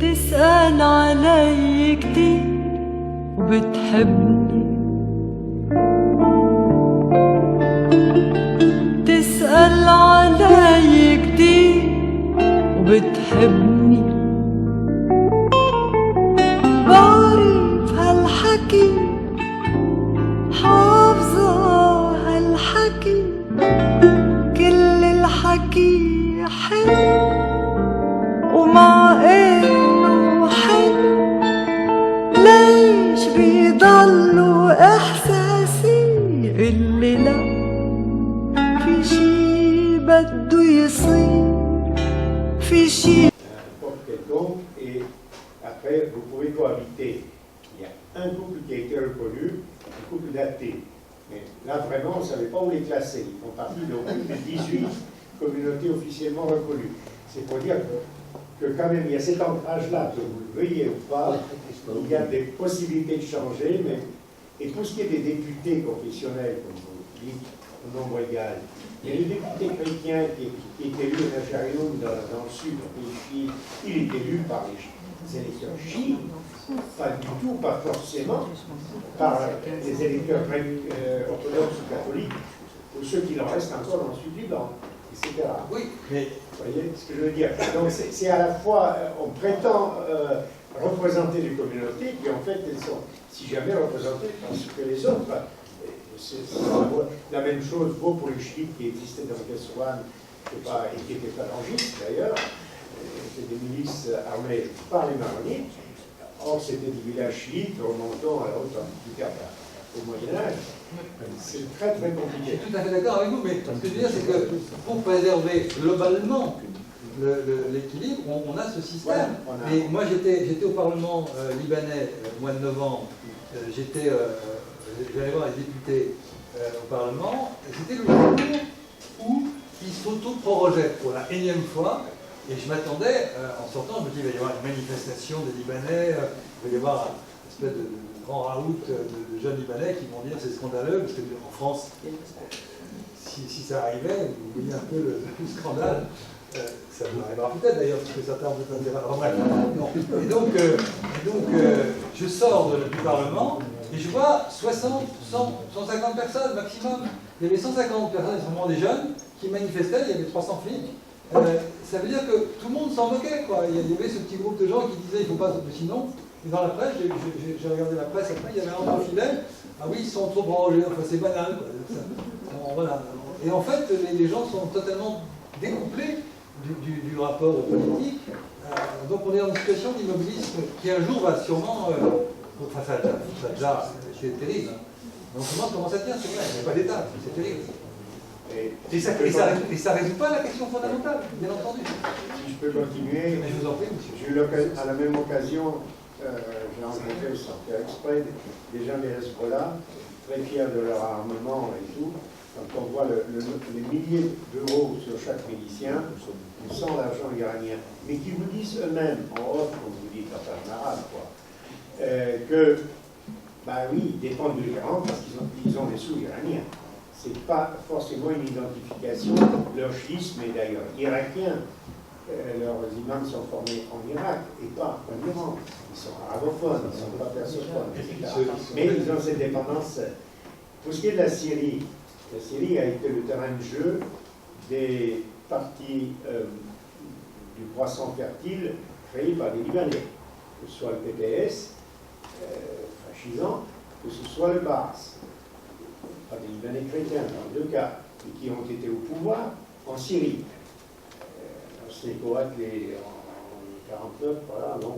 تسأل علي كتير وبتحبني، تسأل علي كتير وبتحبني، بعرف هالحكي حافظة هالحكي، كل الحكي حلو ومع انه حلو ليش بيضلوا احساسي اللي لا في شي بده يصير، في شي quelconque, et après vous pouvez cohabiter. Il y a un couple qui a été reconnu, un couple daté. Mais là vraiment on ne savait pas où les classer. Ils font partie donc des 18 communautés officiellement reconnues. C'est pour dire que quand même il y a cet ancrage-là, que vous le veuillez ou pas, il y a des possibilités de changer, mais et pour ce qui est des députés confessionnels, comme vous dites, au nombre égal, il y a le député chrétien qui est élu à Najarium dans le sud, il est élu par les électeurs chiites, pas du tout, pas forcément par les électeurs orthodoxes ou catholiques, ou ceux qui en restent encore dans le sud du Liban, etc. Oui, mais vous voyez ce que je veux dire? Donc c'est à la fois, on prétend représenter les communautés, puis en fait elles sont, si jamais représentées parce que les autres. La même chose vaut pour les chiites qui existaient dans Keswan et qui étaient phalangistes d'ailleurs, c'était des milices armées par les maronites. Or c'était des villages chiites remontant à la haute antiquité, au Moyen-Âge. C'est très très compliqué. je suis tout à fait d'accord avec vous, mais ce que je veux dire, c'est que pour préserver globalement l'équilibre, on a ce système. Ouais, et moi j'étais au Parlement libanais au mois de novembre, j'allais voir les députés au Parlement, et c'était le jour où ils s'auto-prorogeaient pour la énième fois, et je m'attendais, en sortant, je me dis, il va y avoir une manifestation des Libanais, il va y avoir une espèce de grand raout de jeunes Libanais qui vont dire c'est scandaleux, parce qu'en France, si ça arrivait, vous voyez un peu le scandale, ça vous arrivera peut-être d'ailleurs, parce que certains ont peut-être intérêt à remarquer. Et donc, je sors du Parlement, et je vois 60, 100, 150 personnes maximum. Il y avait 150 personnes, essentiellement des jeunes, qui manifestaient, il y avait 300 flics. Ça veut dire que tout le monde s'en moquait, quoi. Il y avait ce petit groupe de gens qui disaient il ne faut pas, sinon. Et dans la presse, j'ai regardé la presse après, il y avait un peu fidèle. Ah oui, ils sont trop prolongés, enfin c'est banal, quoi. Voilà. Et en fait, les gens sont totalement découplés du rapport politique. Donc on est dans une situation d'immobilisme qui un jour va sûrement. Enfin, ça a déjà été terrible. Hein. Mais on commence à dire, c'est vrai, il n'y a pas d'État, c'est terrible. Et ça ne résout pas la question fondamentale, bien entendu. Si je peux continuer, mais je vous en prie, monsieur. J'ai eu à la même occasion, j'ai rencontré sans faire exprès des gens des Hezbollah, très fiers de leur armement et tout. Quand on voit les milliers d'euros sur chaque milicien, on sent l'argent iranien. Mais qui vous disent eux-mêmes, en off, comme vous dites, enfin en arabe, quoi, que, bah oui, ils dépendent de l'Iran parce qu'ils ont des sous iraniens. Ce n'est pas forcément une identification. Leur schisme est d'ailleurs irakien. Leurs imams sont formés en Irak et pas en Iran. Ils sont arabophones, ils ne sont pas persophones, etc. Mais ils ont cette dépendance. Pour ce qui est de la Syrie a été le terrain de jeu des partis du croissant fertile créés par les Libanais, que ce soit le PPS, fascisant, que ce soit le Baas, pas des Libanais chrétiens dans les deux cas, et qui ont été au pouvoir en Syrie. C'est Coat en 49, voilà, non.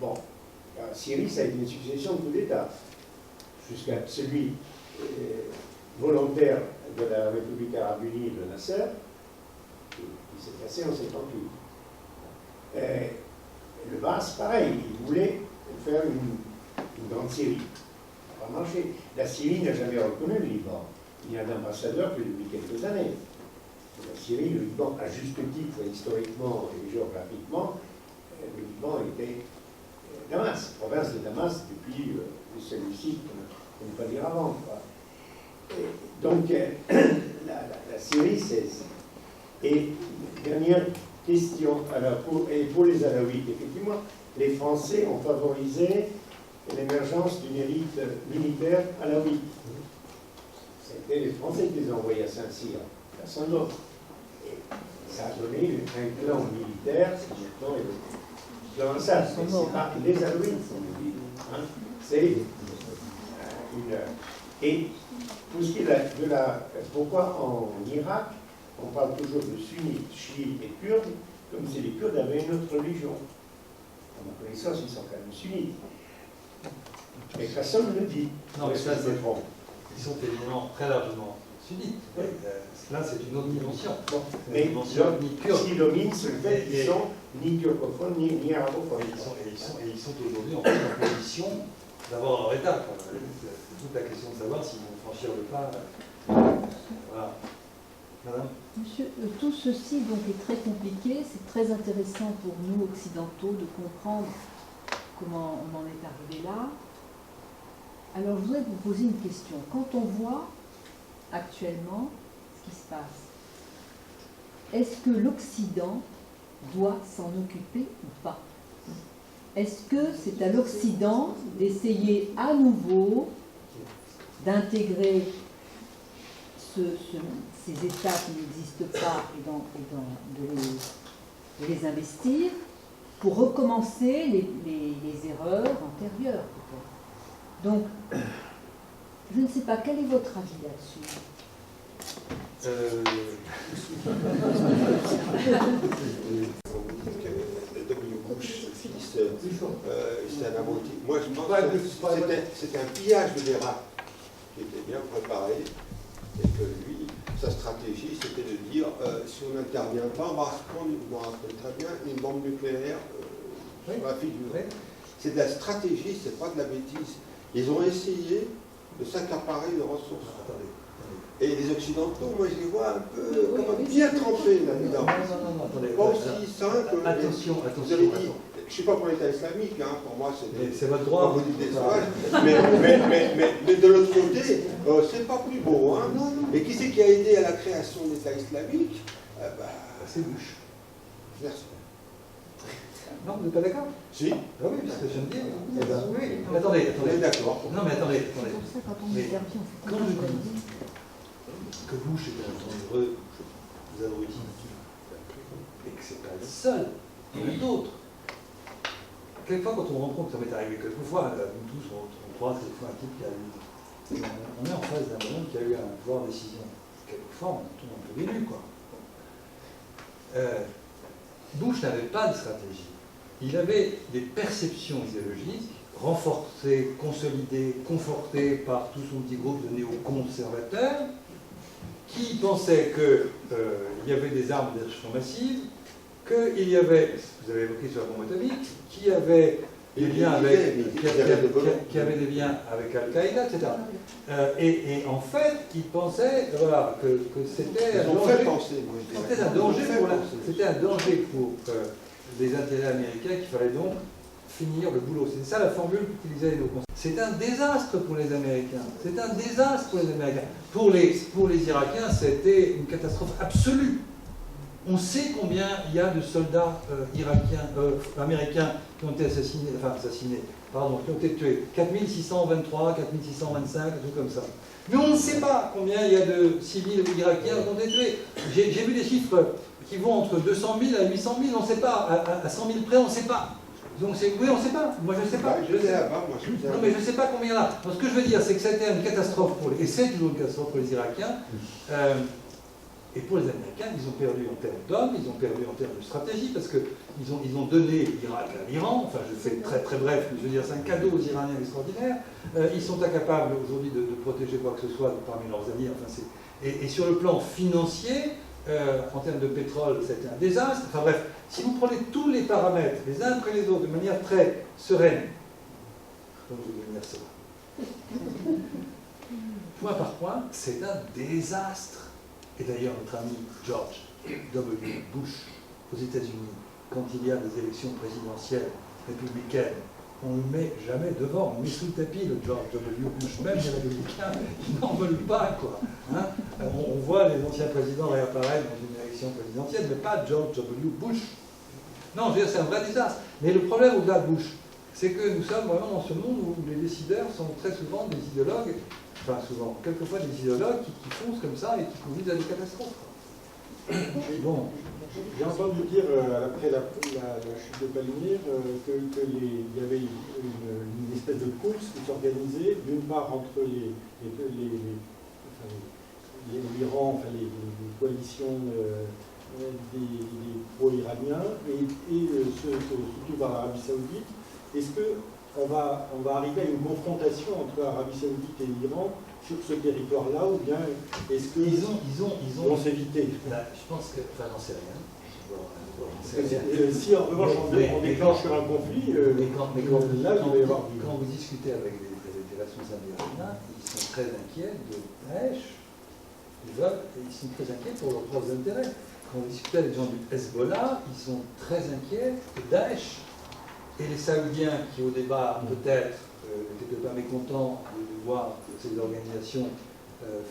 Bon, en Syrie, ça a été une succession de coups d'État, jusqu'à celui volontaire de la République arabe unie de Nasser, qui s'est cassé en 58. Le Baas, pareil, il voulait faire une grande Syrie. Ça n'a pas marché. La Syrie n'a jamais reconnu le Liban. Il n'y a d'ambassadeur que depuis quelques années. La Syrie, le Liban, à juste titre, historiquement et géographiquement, le Liban était Damas, province de Damas, depuis celui-ci, qu'on ne peut pas dire avant. Quoi. Donc, la Syrie, c'est... Et dernière question. Alors, pour les Alaouites, effectivement, les Français ont favorisé l'émergence d'une élite militaire alaouite. C'était les Français qui les ont envoyés à Saint-Cyr, personne d'autre. Et ça a donné un clan militaire, c'est maintenant le clan Assad, mais c'est pas les Alaouites. Hein, c'est une. Et pour ce qui est de la. Pourquoi en Irak, on parle toujours de sunnites, chiites et kurdes, comme si les Kurdes avaient une autre religion. À ma connaissance, ils sont quand même sunnites. Mais personne ne le dit. Non, mais ça, c'est bon. Ils sont évidemment très largement sunnites. Oui. Là, c'est une autre dimension. Bon. Une Mais dimension ni kurde. ce qui domine, c'est le fait qu'ils Et- sont ni kurdophones, ni arabophones. Ils sont aujourd'hui en fait en position d'avoir leur État. Quoi. C'est toute la question de savoir s'ils vont franchir le pas. Voilà. Madame? Monsieur, tout ceci donc est très compliqué, c'est très intéressant pour nous occidentaux de comprendre comment on en est arrivé là. Alors je voudrais vous poser une question. Quand on voit actuellement ce qui se passe, est-ce que l'Occident doit s'en occuper ou pas? Est-ce que c'est à l'Occident d'essayer à nouveau d'intégrer ces États qui n'existent pas et de les investir pour recommencer les erreurs antérieures? Donc, je ne sais pas, quel est votre avis là-dessus? W. Bush, fils, c'est un abruti. Moi, je pense que c'était un pillage de l'Irak qui était bien préparé et que lui, sa stratégie, c'était de dire si on n'intervient pas, on va se prendre, je me rappelle très bien, une bombe nucléaire sur la figure. C'est de la stratégie, c'est pas de la bêtise. Ils ont essayé de s'accaparer de ressources. Et les Occidentaux, moi je les vois un peu bien trempés là-dedans. Non, attendez. Pas aussi simple. Attention. Vous avez dit, je ne suis pas pour l'État islamique, hein, pour moi C'est votre droit. des sauvages. Mais de l'autre côté, c'est pas plus beau. Hein. Et qui c'est qui a aidé à la création de l'État islamique? C'est Bush. Merci. Non, vous n'êtes pas d'accord? Si. Ah oui, c'est ce que je viens de dire. Eh ben, Oui. Mais attendez. On est d'accord. Non, mais attendez. C'est pour ça quand on Mais intervient, on fait quand comme je ça. dis que Bush est un dangereux, vous abrutis, et que c'est pas le seul, il y en a d'autres. Quelquefois, quand on rencontre, ça m'est arrivé quelquefois, nous tous, on croise quelquefois un type qui a eu. On est en face d'un homme qui a eu un pouvoir de décision. Quelquefois, on tombe un peu dénu, quoi. Bush n'avait pas de stratégie. Il avait des perceptions idéologiques renforcées, consolidées, confortées par tout son petit groupe de néoconservateurs qui pensaient qu'il y avait des armes de destruction massive, qu'il y avait, vous avez évoqué sur la bombe atomique, qui avait des liens avec, qui avait des liens avec Al-Qaïda, etc. Et en fait, ils pensaient voilà, que c'était un danger. C'était un danger pour les intérêts américains qu'il fallait donc finir le boulot. C'est ça la formule qu'utilisaient les néoconservateurs. C'est un désastre pour les Américains. C'est un désastre pour les Américains. Pour les Irakiens, c'était une catastrophe absolue. On sait combien il y a de soldats américains qui ont été assassinés, qui ont été tués. 4623, 4625, un truc comme ça. Mais on ne sait pas combien il y a de civils irakiens qui ont été tués. J'ai vu des chiffres qui vont entre 200 000 à 800 000, on ne sait pas. À 100 000 près, on ne sait pas. Donc oui, on ne sait pas. Moi, je ne sais pas. Non, mais je ne sais pas combien il y en a. Donc, ce que je veux dire, c'est que ça a été une catastrophe et c'est toujours une catastrophe pour les Irakiens. Et pour les Américains, ils ont perdu en termes d'hommes, ils ont perdu en termes de stratégie, parce qu'ils ont donné l'Irak à l'Iran. Enfin, je fais très très bref, mais je veux dire, c'est un cadeau aux Iraniens extraordinaire. Ils sont incapables aujourd'hui de protéger quoi que ce soit parmi leurs alliés. Enfin, et sur le plan financier, en termes de pétrole, c'était un désastre. Enfin bref, si vous prenez tous les paramètres, les uns après les autres, de manière très sereine, donc je vais venir ça. Point par point, c'est un désastre. Et d'ailleurs, notre ami George W. Bush aux États-Unis, quand il y a des élections présidentielles républicaines on ne le met jamais devant, on met sous le tapis le George W. Bush, même les républicains qui n'en veulent pas, quoi. Hein, on voit les anciens présidents réapparaître dans une élection présidentielle, mais pas George W. Bush. Non, je veux dire, c'est un vrai désastre. Mais le problème au-delà de Bush, c'est que nous sommes vraiment dans ce monde où les décideurs sont très souvent des idéologues, enfin souvent, quelquefois des idéologues qui foncent comme ça et qui conduisent à des catastrophes. Bon. J'ai entendu dire, après la chute de Palmyre, qu'il y avait une espèce de course qui s'organisait, d'une part entre l'Iran, enfin, les coalitions des pro-iraniens, et surtout par l'Arabie Saoudite. Est-ce qu'on va arriver à une confrontation entre l'Arabie Saoudite et l'Iran sur ce territoire-là, ou bien est-ce qu'ils vont s'éviter? Je pense que... Enfin, j'en sais rien. Si en revanche on déclenche sur un conflit, quand vous discutez avec des responsables iraniens, ils sont très inquiets de Daesh. Ils sont très inquiets pour leurs propres intérêts. Quand vous discutez avec les gens du Hezbollah, ils sont très inquiets de Daesh. Et les Saoudiens, qui au départ peut-être n'étaient pas mécontents de voir ces organisations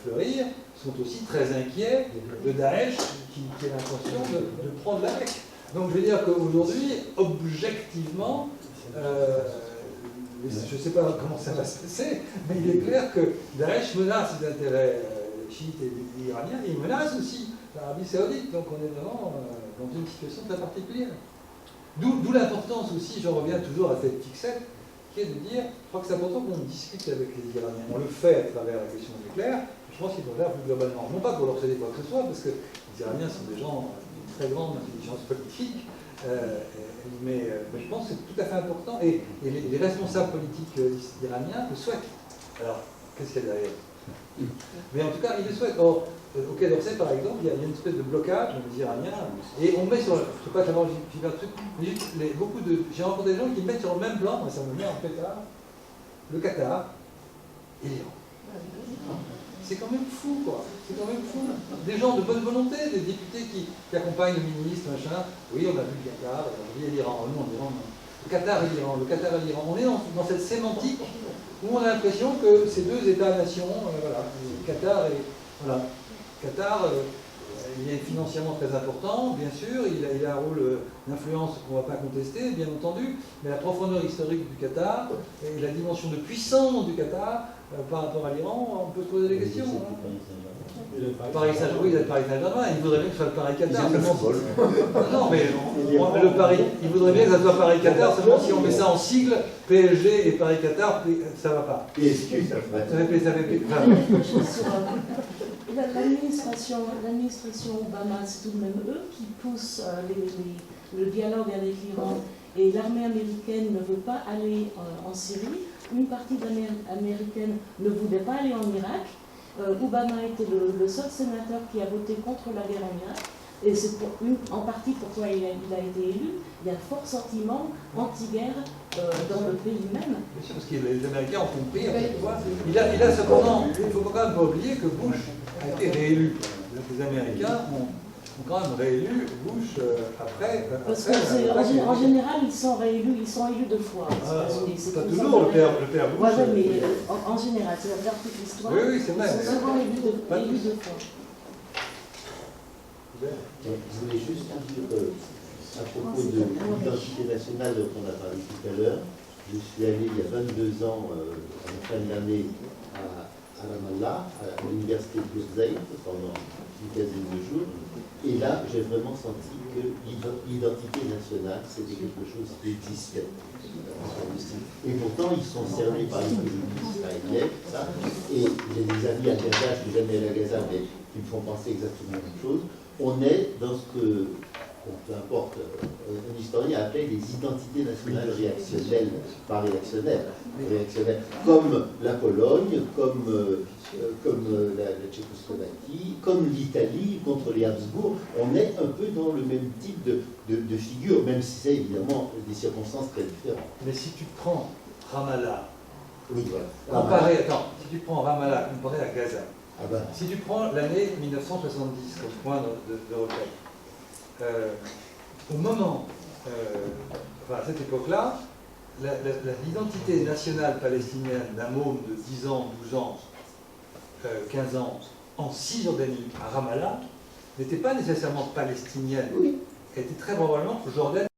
fleurir, sont aussi très inquiets de Daesh qui a l'intention de prendre la Mecque. Donc je veux dire qu'aujourd'hui, objectivement, je ne sais pas comment ça va se passer, mais il est clair que Daesh menace les intérêts chiites et iraniens, et il menace aussi l'Arabie Saoudite. Donc on est vraiment dans une situation très particulière. D'où l'importance aussi, j'en reviens toujours à cette fixette, qui est de dire, je crois que c'est important qu'on discute avec les Iraniens. On le fait à travers la question nucléaire, je pense qu'il faut le faire plus globalement. Non pas pour leur céder quoi que ce soit, parce que les Iraniens sont des gens d'une très grande intelligence politique, mais je pense que c'est tout à fait important, et les responsables politiques iraniens le souhaitent. Alors, qu'est-ce qu'il y a derrière? Mais en tout cas, ils le souhaitent. Or, au Quai d'Orsay, par exemple, il y a une espèce de blocage des Iraniens, et on met sur, je ne sais pas comment j'y vais un truc, mais j'ai rencontré des gens qui mettent sur le même plan, moi ça me met en pétard, le Qatar et l'Iran. C'est quand même fou, quoi. C'est quand même fou. Des gens de bonne volonté, des députés qui accompagnent le ministre, machin. Oui, on a vu le Qatar, on dit l'Iran. Nous, on dit non. Le Qatar et l'Iran, le Qatar et l'Iran. On est dans cette sémantique où on a l'impression que ces deux États-nations, voilà, le Qatar et... Voilà. Qatar, il est financièrement très important, bien sûr, il a un rôle d'influence qu'on ne va pas contester, bien entendu, mais la profondeur historique du Qatar et la dimension de puissance du Qatar par rapport à l'Iran, on peut se poser des questions. Paris Saint-Germain, oui, il a le Paris Saint-Germain, il voudrait bien que ce soit le Paris-Qatar. Non, mais le Paris, il voudrait bien que ça soit Paris-Qatar, seulement si on met ça en sigle, PSG et Paris-Qatar, ça ne va pas. PSG, ça L'administration Obama, c'est tout de même eux qui poussent le dialogue avec l'Iran, et l'armée américaine ne veut pas aller en Syrie. Une partie de l'armée américaine ne voulait pas aller en Irak. Obama était le seul sénateur qui a voté contre la guerre en Irak, et c'est en partie pourquoi il a été élu. Il y a un fort sentiment anti-guerre dans le pays même. Parce que les Américains ont compris. Il a cependant, il ne faut quand même pas oublier que Bush a été réélu. Les Américains ont quand même réélu Bush après. Parce qu'en général, ils sont élus deux fois. Pas toujours, le père Bush. Ouais, mais en général, c'est la toute l'histoire. Oui, c'est vrai. Ils sont souvent élus deux fois. Je voulais juste dire, à propos de l'identité nationale dont on a parlé tout à l'heure, je suis allé il y a 22 ans, en fin d'année, à Ramallah, à l'université de Bourzaïd, pendant une quinzaine de jours, et là, j'ai vraiment senti que l'identité nationale, c'était quelque chose qui existait. Et pourtant, ils sont servis par l'économie israélienne, ça, et j'ai des amis à Gaza, je ne suis jamais allé à Gaza, mais qui me font penser exactement la même chose. On est dans ce que, peu importe, un historien a appelé les identités nationales réactionnelles, pas réactionnaires, comme la Pologne, comme la Tchécoslovaquie, comme l'Italie contre les Habsbourg. On est un peu dans le même type de figure, même si c'est évidemment des circonstances très différentes. Mais si tu prends Ramallah, Oui, voilà. si tu prends Ramallah comparé à Gaza, si tu prends l'année 1970 comme point de repère, au moment, à cette époque-là, l'identité nationale palestinienne d'un môme de 10 ans, 12 ans, 15 ans en Cisjordanie, à Ramallah, n'était pas nécessairement palestinienne. Elle était très probablement jordanaise.